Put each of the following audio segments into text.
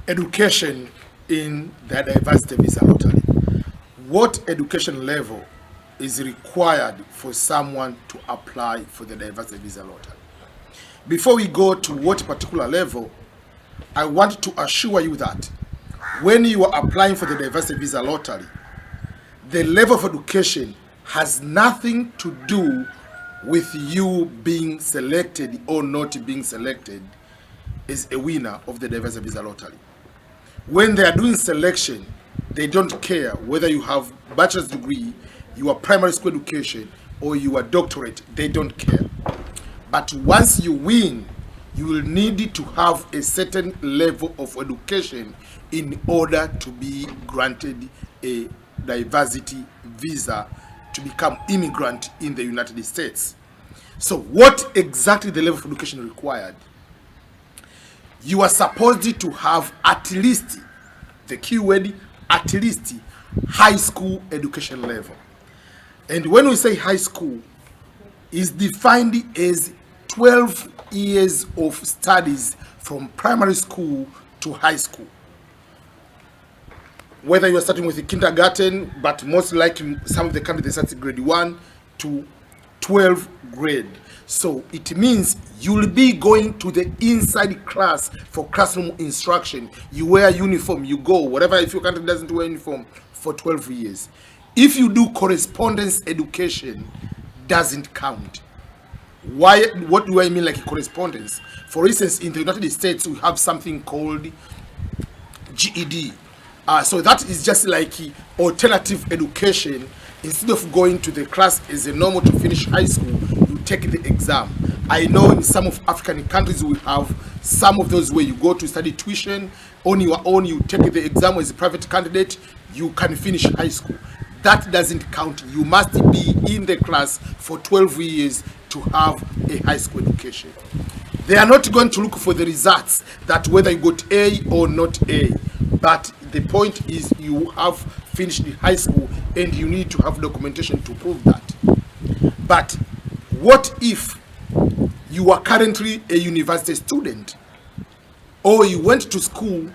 Education in the diversity visa lottery. What education level is required for someone to apply for the diversity visa lottery? Before we go to what particular level, I want to assure you that when you are applying for the diversity visa lottery, the level of education has nothing to do with you being selected or not being selected as a winner of the diversity visa lottery. When they are doing selection, they don't care whether you have bachelor's degree, your primary school education, or your doctorate. They don't care. But once you win, you will need to have a certain level of education in order to be granted a diversity visa to become immigrant in the United States. So what exactly the level of education required? You are supposed to have at least, the keyword, at least high school education level. And when we say high school, is defined as 12 years of studies from primary school to high school. Whether you are starting with the kindergarten, but most likely some of the countries they start grade 1 to 12th grade. So it means you'll be going to the inside class for classroom instruction. You wear uniform, you go, whatever, if your country doesn't wear uniform for 12 years. If you do correspondence education, doesn't count. Why? What do I mean like correspondence? For instance, in the United States, we have something called GED. So that is just like alternative education. Instead of going to the class as a normal to finish high school, you take the exam. I know in some of African countries we have some of those where you go to study tuition on your own, you take the exam as a private candidate, you can finish high school. That doesn't count. You must be in the class for 12 years to have a high school education. They are not going to look for the results that whether you got A or not A, but the point is you have finished the high school and you need to have documentation to prove that. But what if you are currently a university student, or you went to school,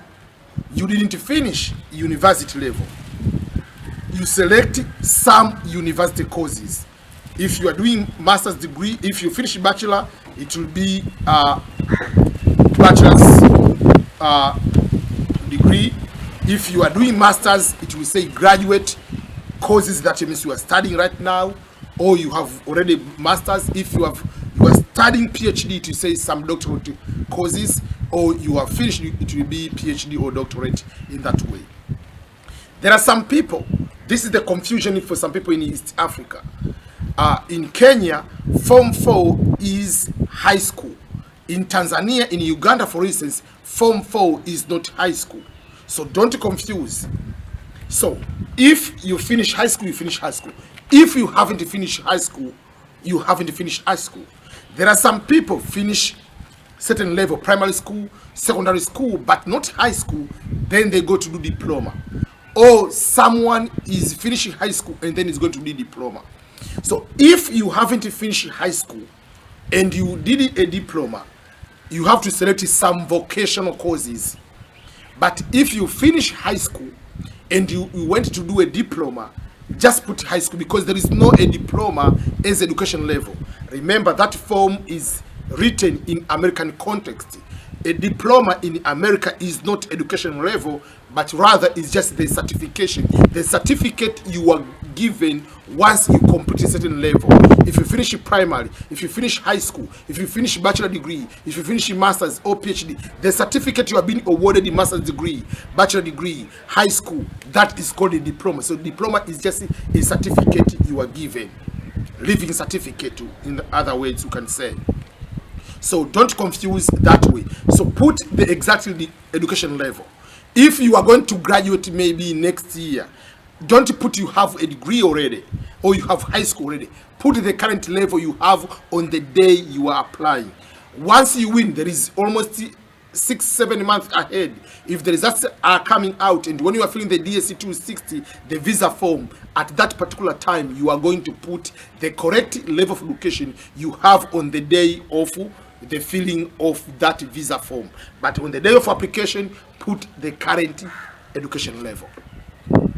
you didn't finish university level, you select some university courses. If you are doing master's degree, if you finish bachelor, it will be bachelor's degree. If you are doing masters, it will say graduate courses. That means you are studying right now, or you have already masters. If you are studying PhD, it will say some doctorate courses, or you are finished, it will be PhD or doctorate in that way. There are some people, this is the confusion for some people in East Africa. In Kenya, Form 4 is high school. In Tanzania, in Uganda, for instance, Form 4 is not high school. So don't confuse. So if you finish high school, you finish high school. If you haven't finished high school, you haven't finished high school. There are some people finish certain level, primary school, secondary school, but not high school, then they go to do diploma. Or someone is finishing high school and then is going to do diploma. So if you haven't finished high school and you did a diploma, you have to select some vocational courses. But if you finish high school and you went to do a diploma, just put high school, because there is no a diploma as education level. Remember, that form is written in American context. A diploma in America is not education level, but rather is just the certification. The certificate you are given once you complete a certain level. If you finish primary, if you finish high school, if you finish bachelor degree, if you finish master's or PhD, the certificate you are being awarded in master's degree, bachelor degree, high school, that is called a diploma. So diploma is just a certificate you are given, living certificate in other words you can say. So don't confuse that way. So put the exactly the education level. If you are going to graduate maybe next year, don't put you have a degree already or you have high school already. Put the current level you have on the day you are applying. Once you win, there is almost 6-7 months ahead. If the results are coming out and when you are filling the DSC 260, the visa form, at that particular time, you are going to put the correct level of education you have on the day of the filling of that visa form. But on the day of application, put the current education level.